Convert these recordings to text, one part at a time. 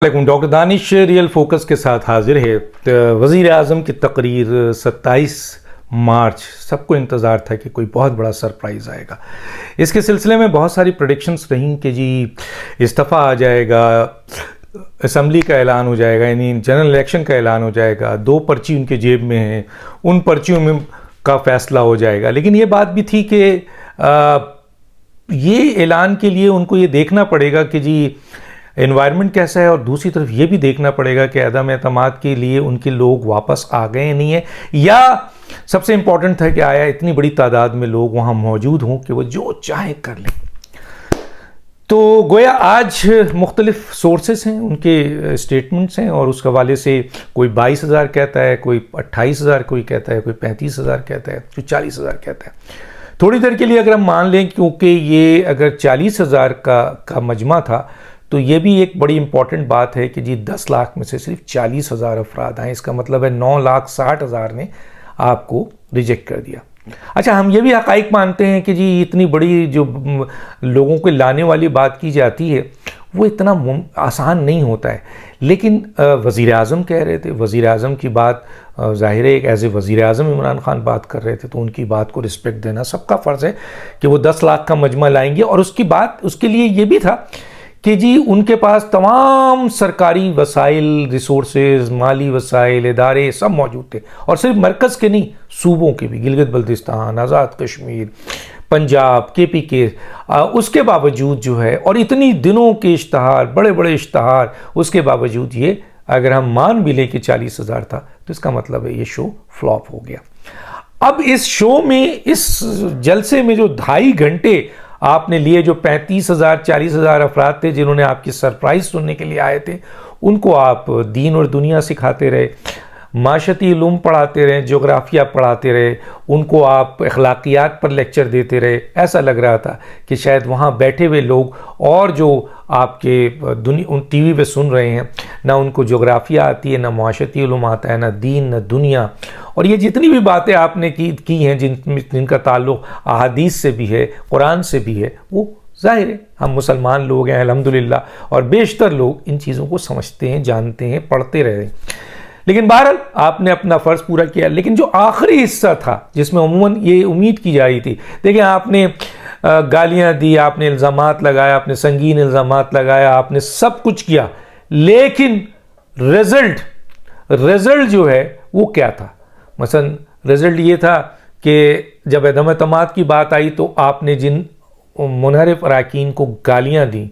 علیکم، ڈاکٹر دانش real focus کے ساتھ حاضر ہے۔ وزیر اعظم کی تقریر 27 مارچ، سب کو انتظار تھا کہ کوئی بہت بڑا سرپرائز آئے گا۔ اس کے سلسلے میں بہت ساری پریڈکشنز رہیں کہ جی استعفیٰ آ جائے گا، اسمبلی کا اعلان ہو جائے گا، یعنی جنرل الیکشن کا اعلان ہو جائے گا، 2 پرچی ان کے جیب میں ہیں، ان پرچیوں میں کا فیصلہ ہو جائے گا۔ لیکن یہ بات بھی تھی کہ یہ اعلان کے لیے ان کو یہ دیکھنا پڑے گا کہ جی انوائرمنٹ کیسا ہے، اور دوسری طرف یہ بھی دیکھنا پڑے گا کہ عدم اعتماد کے لیے ان کے لوگ واپس آ گئے ہیں نہیں ہیں، یا سب سے امپورٹنٹ تھا کہ آیا اتنی بڑی تعداد میں لوگ وہاں موجود ہوں کہ وہ جو چاہے کر لیں۔ تو گویا آج مختلف سورسز ہیں، ان کے اسٹیٹمنٹس ہیں، اور اس حوالے سے کوئی 22,000 کہتا ہے، کوئی 28,000 کوئی کہتا ہے، کوئی 35,000 کہتا ہے، کوئی 40,000 کہتا ہے۔ تھوڑی دیر کے لیے اگر ہم مان لیں کیونکہ یہ اگر 40,000 کا مجمع تھا تو یہ بھی ایک بڑی امپورٹنٹ بات ہے کہ جی 10 لاکھ میں سے صرف 40,000 افراد آئیں، اس کا مطلب ہے 9,60,000 نے آپ کو ریجیکٹ کر دیا۔ اچھا، ہم یہ بھی حقائق مانتے ہیں کہ جی اتنی بڑی جو لوگوں کو لانے والی بات کی جاتی ہے وہ اتنا آسان نہیں ہوتا ہے، لیکن وزیر اعظم کہہ رہے تھے، وزیر اعظم کی بات ظاہر ہے ایک ایز اے وزیر اعظم عمران خان بات کر رہے تھے تو ان کی بات کو رسپیکٹ دینا سب کا فرض ہے کہ وہ 10 لاکھ کا مجمع لائیں گے، اور اس کے لیے یہ بھی تھا کہ جی ان کے پاس تمام سرکاری وسائل، ریسورسز، مالی وسائل، ادارے سب موجود تھے، اور صرف مرکز کے نہیں، صوبوں کے بھی، گلگت بلتستان، آزاد کشمیر، پنجاب، کے پی کے، اس کے باوجود جو ہے، اور اتنی دنوں کے اشتہار، بڑے بڑے اشتہار، اس کے باوجود یہ اگر ہم مان بھی لیں کہ 40,000 تھا تو اس کا مطلب ہے یہ شو فلاپ ہو گیا۔ اب اس شو میں، اس جلسے میں جو 2.5 گھنٹے آپ نے لیے، جو 35,000 40,000 افراد تھے جنہوں نے آپ کی سرپرائز سننے کے لیے آئے تھے، ان کو آپ دین اور دنیا سکھاتے رہے، معاشرتی علوم پڑھاتے رہے، جغرافیہ پڑھاتے رہے، ان کو آپ اخلاقیات پر لیکچر دیتے رہے۔ ایسا لگ رہا تھا کہ شاید وہاں بیٹھے ہوئے لوگ اور جو آپ کے ٹی وی پہ سن رہے ہیں، نہ ان کو جغرافیہ آتی ہے، نہ معاشرتی علوم آتا ہے، نہ دین، نہ دنیا، اور یہ جتنی بھی باتیں آپ نے کی ہیں جن کا تعلق احادیث سے بھی ہے، قرآن سے بھی ہے، وہ ظاہر ہے ہم مسلمان لوگ ہیں الحمدللہ، اور بیشتر لوگ ان چیزوں کو سمجھتے ہیں، جانتے ہیں، پڑھتے رہے۔ لیکن بہرحال آپ نے اپنا فرض پورا کیا۔ لیکن جو آخری حصہ تھا جس میں عموماً یہ امید کی جا رہی تھی، دیکھیں آپ نے گالیاں دی، آپ نے الزامات لگایا، آپ نے سنگین الزامات لگایا، آپ نے سب کچھ کیا، لیکن رزلٹ جو ہے وہ کیا تھا؟ مثلا رزلٹ یہ تھا کہ جب عدم اعتماد کی بات آئی تو آپ نے جن منحرف اراکین کو گالیاں دیں،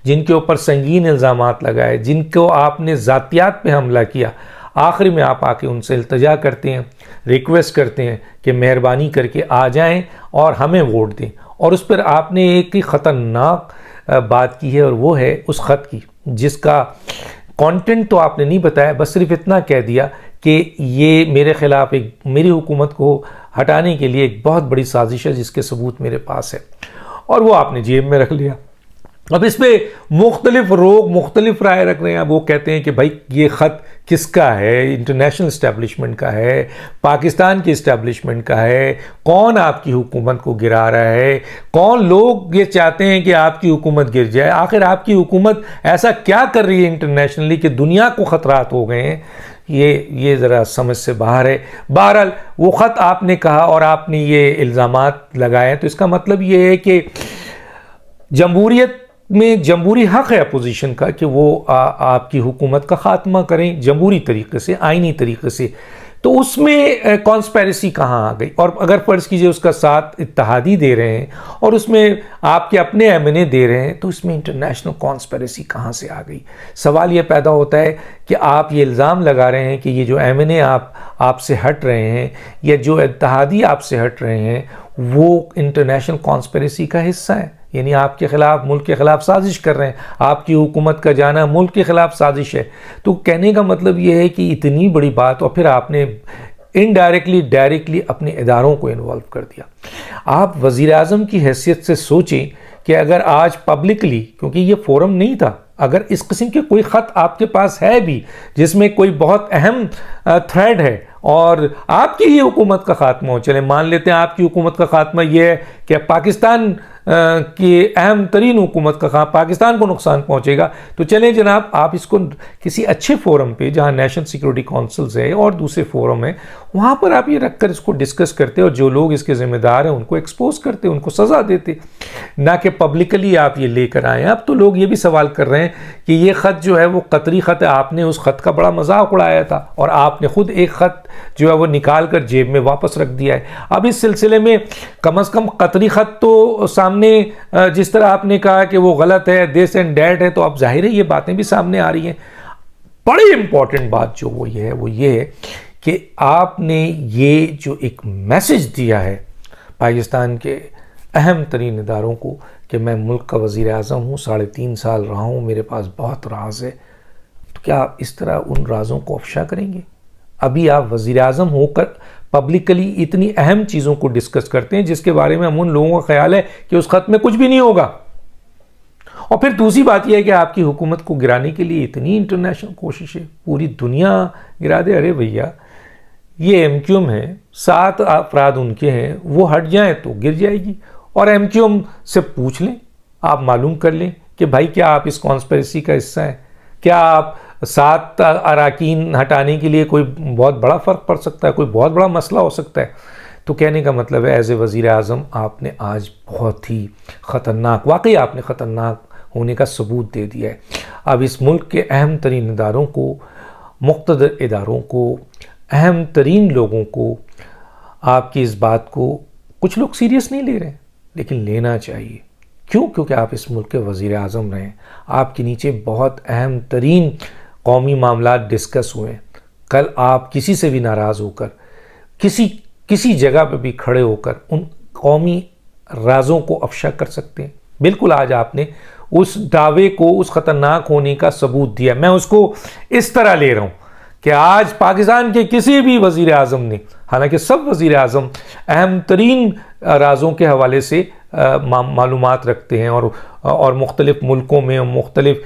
جن کے اوپر سنگین الزامات لگائے، جن کو آپ نے ذاتیات پہ حملہ کیا، آخر میں آپ آ کے ان سے التجا کرتے ہیں، ریکویسٹ کرتے ہیں کہ مہربانی کر کے آ جائیں اور ہمیں ووٹ دیں، اور اس پر آپ نے ایک ہی خطرناک بات کی ہے، اور وہ ہے اس خط کی جس کا کانٹینٹ تو آپ نے نہیں بتایا، بس صرف اتنا کہہ دیا کہ یہ میرے خلاف میری حکومت کو ہٹانے کے لیے ایک بہت بڑی سازش ہے جس کے ثبوت میرے پاس ہے، اور وہ آپ نے جیب میں رکھ لیا۔ اب اس پہ مختلف لوگ مختلف رائے رکھ رہے ہیں۔ وہ کہتے ہیں کہ بھائی یہ خط کس کا ہے؟ انٹرنیشنل اسٹیبلشمنٹ کا ہے، پاکستان کی اسٹیبلشمنٹ کا ہے، کون آپ کی حکومت کو گرا رہا ہے، کون لوگ یہ چاہتے ہیں کہ آپ کی حکومت گر جائے، آخر آپ کی حکومت ایسا کیا کر رہی ہے انٹرنیشنلی کہ دنیا کو خطرات ہو گئے ہیں؟ یہ ذرا سمجھ سے باہر ہے۔ بہرحال وہ خط آپ نے کہا اور آپ نے یہ الزامات لگائے، تو اس کا مطلب یہ ہے کہ جمہوریت میں جمہوری حق ہے اپوزیشن کا کہ وہ آپ کی حکومت کا خاتمہ کریں جمہوری طریقے سے، آئینی طریقے سے۔ تو اس میں کانسپیریسی کہاں آ گئی؟ اور اگر فرض کیجئے اس کا ساتھ اتحادی دے رہے ہیں اور اس میں آپ کے اپنے ایم این اے دے رہے ہیں، تو اس میں انٹرنیشنل کانسپیریسی کہاں سے آ گئی؟ سوال یہ پیدا ہوتا ہے کہ آپ یہ الزام لگا رہے ہیں کہ یہ جو ایم این اے آپ سے ہٹ رہے ہیں، یا جو اتحادی آپ سے ہٹ رہے ہیں، وہ انٹرنیشنل کانسپیریسی کا حصہ ہے، یعنی آپ کے خلاف، ملک کے خلاف سازش کر رہے ہیں، آپ کی حکومت کا جانا ملک کے خلاف سازش ہے۔ تو کہنے کا مطلب یہ ہے کہ اتنی بڑی بات، اور پھر آپ نے انڈائریکٹلی ڈائریکٹلی اپنے اداروں کو انوالو کر دیا۔ آپ وزیر اعظم کی حیثیت سے سوچیں کہ اگر آج پبلکلی، کیونکہ یہ فورم نہیں تھا، اگر اس قسم کے کوئی خط آپ کے پاس ہے بھی جس میں کوئی بہت اہم تھریڈ ہے اور آپ کی ہی حکومت کا خاتمہ ہو، چلے مان لیتے ہیں آپ کی حکومت کا خاتمہ یہ ہے کہ پاکستان کہ اہم ترین حکومت کا پاکستان کو نقصان پہنچے گا، تو چلیں جناب آپ اس کو کسی اچھے فورم پہ جہاں نیشنل سیکورٹی کونسلز ہے اور دوسرے فورم ہیں وہاں پر آپ یہ رکھ کر اس کو ڈسکس کرتے اور جو لوگ اس کے ذمہ دار ہیں ان کو ایکسپوز کرتے، ان کو سزا دیتے، نہ کہ پبلکلی آپ یہ لے کر آئیں۔ اب تو لوگ یہ بھی سوال کر رہے ہیں کہ یہ خط جو ہے وہ قطری خط ہے، آپ نے اس خط کا بڑا مذاق اڑایا تھا اور آپ نے خود ایک خط جو ہے وہ نکال کر جیب میں واپس رکھ دیا ہے۔ اب اس سلسلے میں کم از کم قطری خط تو سامنے، جس طرح آپ نے کہا کہ وہ غلط ہے، دس اینڈ دیٹ ہے، تو اب ظاہر ہے یہ باتیں بھی سامنے آ رہی ہیں۔ بڑی امپورٹنٹ بات جو وہ یہ ہے کہ آپ نے یہ جو ایک میسج دیا ہے پاکستان کے اہم ترین اداروں کو کہ میں ملک کا وزیر اعظم ہوں، 3.5 سال رہا ہوں، میرے پاس بہت راز ہے، تو کیا آپ اس طرح ان رازوں کو افشا کریں گے؟ ابھی آپ وزیر اعظم ہو کر پبلکلی اتنی اہم چیزوں کو ڈسکس کرتے ہیں جس کے بارے میں ہم ان لوگوں کا خیال ہے کہ اس خط میں کچھ بھی نہیں ہوگا۔ اور پھر دوسری بات یہ ہے کہ آپ کی حکومت کو گرانے کے لیے اتنی انٹرنیشنل کوششیں، پوری دنیا گرا دے۔ ارے بھیا یہ ایم کیو ایم ہے، 7 افراد ان کے ہیں، وہ ہٹ جائیں تو گر جائے گی۔ اور ایم کیو ایم سے پوچھ لیں، آپ معلوم کر لیں کہ بھائی کیا آپ اس کانسپیریسی کا حصہ ہیں؟ کیا آپ 7 اراکین ہٹانے کے لیے کوئی بہت بڑا فرق پڑ سکتا ہے، کوئی بہت بڑا مسئلہ ہو سکتا ہے؟ تو کہنے کا مطلب ہے ایز اے وزیر اعظم آپ نے آج بہت ہی خطرناک، واقعی آپ نے خطرناک ہونے کا ثبوت دے دیا ہے۔ اب اس ملک کے اہم ترین اداروں کو، مقتدر اداروں کو، اہم ترین لوگوں کو آپ کی اس بات کو کچھ لوگ سیریس نہیں لے رہے ہیں، لیکن لینا چاہیے۔ کیوں؟ کیونکہ آپ اس ملک کے وزیر اعظم رہے ہیں، آپ کے نیچے بہت اہم ترین قومی معاملات ڈسکس ہوئے ہیں۔ کل آپ کسی سے بھی ناراض ہو کر، کسی جگہ پہ بھی کھڑے ہو کر ان قومی رازوں کو افشا کر سکتے ہیں۔ بالکل آج آپ نے اس دعوے کو، اس خطرناک ہونے کا ثبوت دیا۔ میں اس کو اس طرح لے رہا ہوں کہ آج پاکستان کے کسی بھی وزیر اعظم نے، حالانکہ سب وزیر اعظم اہم ترین رازوں کے حوالے سے معلومات رکھتے ہیں اور مختلف ملکوں میں، مختلف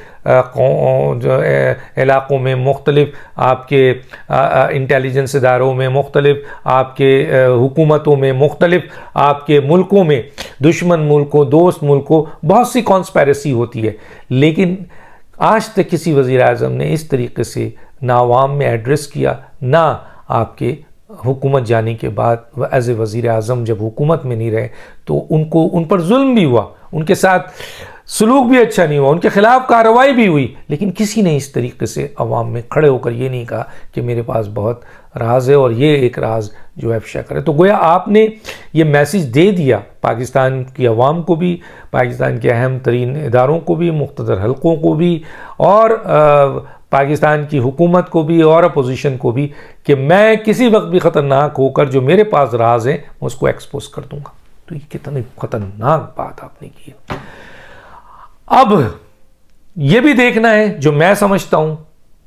علاقوں میں، مختلف آپ کے انٹیلیجنس اداروں میں، مختلف آپ کے حکومتوں میں، مختلف آپ کے ملکوں میں، دشمن ملکوں، دوست ملکوں، بہت سی کانسپیریسی ہوتی ہے، لیکن آج تک کسی وزیر اعظم نے اس طریقے سے نہ عوام میں ایڈریس کیا، نہ آپ کے حکومت جانے کے بعد ایز اے وزیر اعظم جب حکومت میں نہیں رہے تو ان پر ظلم بھی ہوا، ان کے ساتھ سلوک بھی اچھا نہیں ہوا، ان کے خلاف کارروائی بھی ہوئی، لیکن کسی نے اس طریقے سے عوام میں کھڑے ہو کر یہ نہیں کہا کہ میرے پاس بہت راز ہے اور یہ ایک راز جو افشا کرے۔ تو گویا آپ نے یہ میسج دے دیا پاکستان کی عوام کو بھی، پاکستان کے اہم ترین اداروں کو بھی، مقتدر حلقوں کو بھی، اور پاکستان کی حکومت کو بھی اور اپوزیشن کو بھی، کہ میں کسی وقت بھی خطرناک ہو کر جو میرے پاس راز ہیں میں اس کو ایکسپوز کر دوں گا۔ تو یہ کتنی خطرناک بات آپ نے کی ہے۔ اب یہ بھی دیکھنا ہے، جو میں سمجھتا ہوں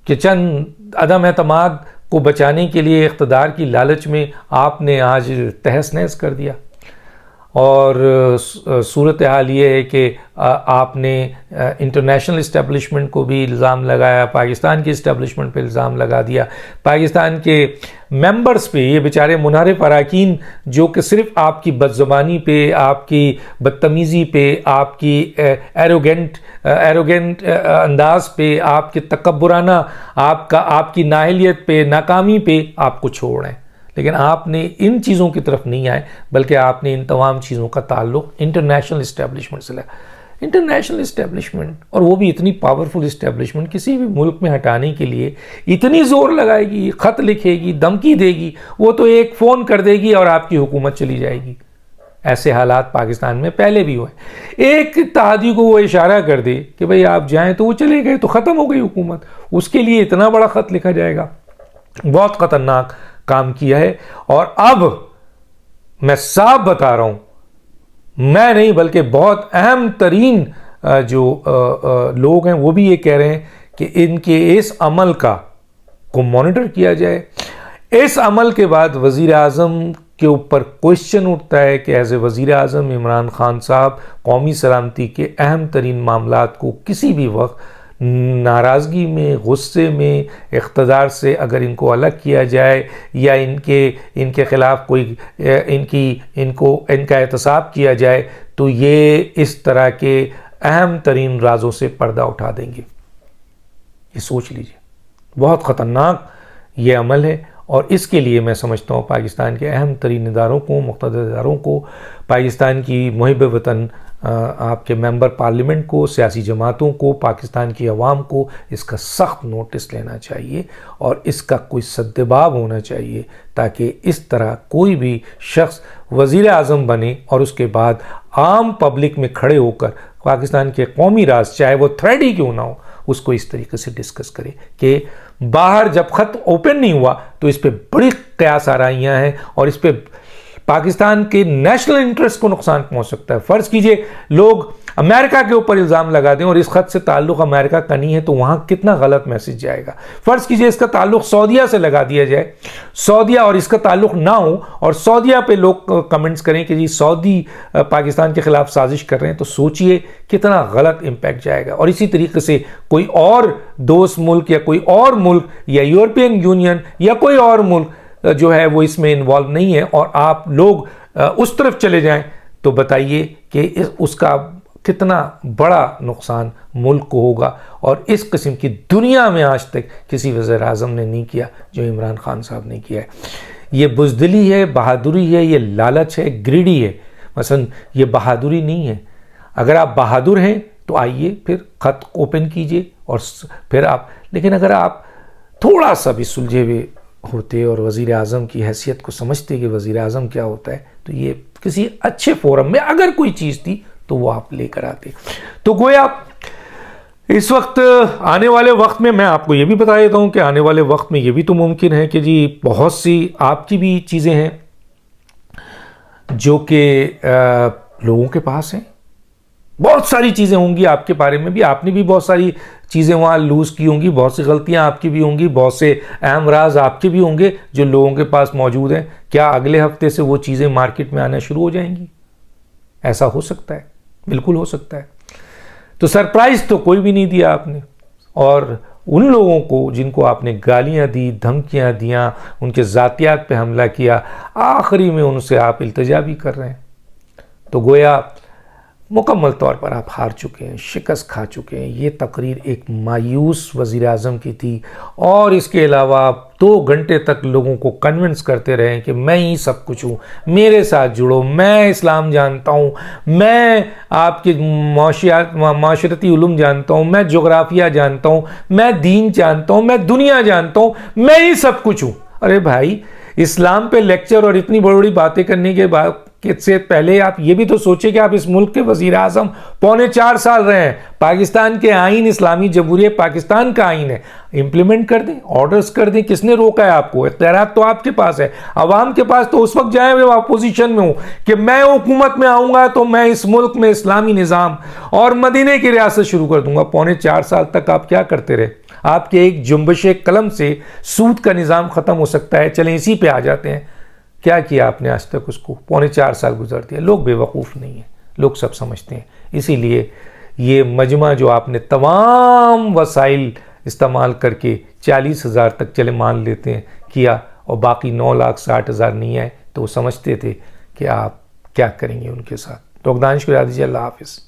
کہ چند عدم اعتماد کو بچانے کے لیے اقتدار کی لالچ میں آپ نے آج تہس نہس کر دیا، اور صورتحال یہ ہے کہ آپ نے انٹرنیشنل اسٹیبلشمنٹ کو بھی الزام لگایا، پاکستان کی اسٹیبلشمنٹ پہ الزام لگا دیا، پاکستان کے ممبرز پہ، یہ بیچارے منحرف اراکین جو کہ صرف آپ کی بدزبانی پہ، آپ کی بدتمیزی پہ، آپ کی ایروگنٹ انداز پہ، آپ کے تکبرانہ، آپ کی نااہلیت پہ، ناکامی پہ آپ کو چھوڑ رہے ہیں، لیکن آپ نے ان چیزوں کی طرف نہیں آئے، بلکہ آپ نے ان تمام چیزوں کا تعلق انٹرنیشنل اسٹیبلشمنٹ سے لیا۔ انٹرنیشنل اسٹیبلشمنٹ، اور وہ بھی اتنی پاورفل اسٹیبلشمنٹ، کسی بھی ملک میں ہٹانے کے لیے اتنی زور لگائے گی، خط لکھے گی، دھمکی دے گی، وہ تو ایک فون کر دے گی اور آپ کی حکومت چلی جائے گی۔ ایسے حالات پاکستان میں پہلے بھی ہوئے۔ ایک اتحادی کو وہ اشارہ کر دے کہ بھئی آپ جائیں تو وہ چلے گئے تو ختم ہو گئی حکومت، اس کے لیے اتنا بڑا خط لکھا جائے گا۔ بہت خطرناک کام کیا ہے، اور اب میں صاف بتا رہا ہوں، میں نہیں بلکہ بہت اہم ترین جو لوگ ہیں وہ بھی یہ کہہ رہے ہیں کہ ان کے اس عمل کو مانیٹر کیا جائے۔ اس عمل کے بعد وزیر اعظم کے اوپر کوشچن اٹھتا ہے کہ ایز اے وزیر اعظم عمران خان صاحب قومی سلامتی کے اہم ترین معاملات کو کسی بھی وقت ناراضگی میں، غصے میں، اقتدار سے اگر ان کو الگ کیا جائے، یا ان کے خلاف کوئی ان کا احتساب کیا جائے، تو یہ اس طرح کے اہم ترین رازوں سے پردہ اٹھا دیں گے. یہ سوچ لیجئے, بہت خطرناک یہ عمل ہے. اور اس کے لیے میں سمجھتا ہوں پاکستان کے اہم ترین اداروں کو, مقتدر اداروں کو, پاکستان کی محب وطن آپ کے ممبر پارلیمنٹ کو, سیاسی جماعتوں کو, پاکستان کی عوام کو اس کا سخت نوٹس لینا چاہیے اور اس کا کوئی سدباب ہونا چاہیے, تاکہ اس طرح کوئی بھی شخص وزیر اعظم بنے اور اس کے بعد عام پبلک میں کھڑے ہو کر پاکستان کے قومی راز, چاہے وہ تھریڈ ہی کیوں نہ ہو, اس کو اس طریقے سے ڈسکس کرے کہ باہر جب خط اوپن نہیں ہوا تو اس پہ بڑی قیاس آرائیاں ہیں اور اس پہ پاکستان کے نیشنل انٹرسٹ کو نقصان پہنچ سکتا ہے. فرض کیجئے لوگ امریکہ کے اوپر الزام لگا دیں اور اس خط سے تعلق امریکہ کا نہیں ہے, تو وہاں کتنا غلط میسج جائے گا. فرض کیجئے اس کا تعلق سعودیہ سے لگا دیا جائے, سعودیہ اور اس کا تعلق نہ ہو, اور سعودیہ پہ لوگ کمنٹس کریں کہ جی سعودی پاکستان کے خلاف سازش کر رہے ہیں, تو سوچئے کتنا غلط امپیکٹ جائے گا. اور اسی طریقے سے کوئی اور دوست ملک یا کوئی اور ملک یا یورپین یونین یا کوئی اور ملک جو ہے وہ اس میں انوالو نہیں ہے اور آپ لوگ اس طرف چلے جائیں, تو بتائیے کہ اس کا کتنا بڑا نقصان ملک کو ہوگا. اور اس قسم کی دنیا میں آج تک کسی وزیر اعظم نے نہیں کیا جو عمران خان صاحب نے کیا ہے. یہ بزدلی ہے, بہادری ہے, یہ لالچ ہے, گریڈی ہے. مثلا یہ بہادری نہیں ہے. اگر آپ بہادر ہیں تو آئیے پھر خط اوپن کیجئے اور پھر آپ, لیکن اگر آپ تھوڑا سا بھی سلجھے ہوئے ہوتے اور وزیر اعظم کی حیثیت کو سمجھتے کہ وزیر اعظم کیا ہوتا ہے, تو یہ کسی اچھے فورم میں اگر کوئی چیز تھی تو وہ آپ لے کر آتے. تو گویا اس وقت آنے والے وقت میں آپ کو یہ بھی بتا دیتا ہوں کہ آنے والے وقت میں یہ بھی تو ممکن ہے کہ جی بہت سی آپ کی بھی چیزیں ہیں جو کہ لوگوں کے پاس ہیں, بہت ساری چیزیں ہوں گی آپ کے بارے میں بھی, آپ نے بھی بہت ساری چیزیں وہاں لوز کی ہوں گی, بہت سی غلطیاں آپ کی بھی ہوں گی, بہت سے اہم راز آپ کے بھی ہوں گے جو لوگوں کے پاس موجود ہیں. کیا اگلے ہفتے سے وہ چیزیں مارکیٹ میں آنا شروع ہو جائیں گی؟ ایسا ہو سکتا ہے, بالکل ہو سکتا ہے. تو سرپرائز تو کوئی بھی نہیں دیا آپ نے, اور ان لوگوں کو جن کو آپ نے گالیاں دی, دھمکیاں دیاں, ان کے ذاتیات پہ حملہ کیا, آخری میں ان سے آپ التجا بھی کر رہے ہیں. تو گویا مکمل طور پر آپ ہار چکے ہیں, شکست کھا چکے ہیں. یہ تقریر ایک مایوس وزیر اعظم کی تھی, اور اس کے علاوہ آپ 2 گھنٹے تک لوگوں کو کنونس کرتے رہے کہ میں ہی سب کچھ ہوں, میرے ساتھ جڑو, میں اسلام جانتا ہوں, میں آپ کے معاشرتی علوم جانتا ہوں, میں جغرافیہ جانتا ہوں, میں دین جانتا ہوں, میں دنیا جانتا ہوں, میں ہی سب کچھ ہوں. ارے بھائی, اسلام پہ لیکچر اور اتنی بڑی بڑی باتیں کرنے کے بعد سے پہلے آپ یہ بھی تو سوچیں کہ آپ اس ملک کے وزیر اعظم 4.25 سال رہے ہیں. پاکستان کے آئین, اسلامی جمہوریہ پاکستان کا آئین ہے, امپلیمنٹ کر دیں, آرڈرز کر دیں. کس نے روکا ہے آپ کو؟ اختیارات تو آپ کے پاس ہے. عوام کے پاس تو اس وقت جائیں وہ اپوزیشن میں ہوں کہ میں حکومت میں آؤں گا تو میں اس ملک میں اسلامی نظام اور مدینے کی ریاست شروع کر دوں گا. 4.25 سال تک آپ کیا کرتے رہے؟ آپ کے ایک جنبش قلم سے سود کا نظام ختم ہو سکتا ہے. چلیں اسی پہ آ جاتے ہیں. کیا کیا آپ نے آج تک اس کو؟ 4.25 سال گزر دیا. لوگ بے وقوف نہیں ہیں, لوگ سب سمجھتے ہیں. اسی لیے یہ مجمع جو آپ نے تمام وسائل استعمال کر کے 40,000 تک چلے مان لیتے ہیں کیا, اور باقی 9,60,000 نہیں آئے, تو وہ سمجھتے تھے کہ آپ کیا کریں گے ان کے ساتھ. ڈاکٹر دانش کو یاد دیجیے. اللہ حافظ.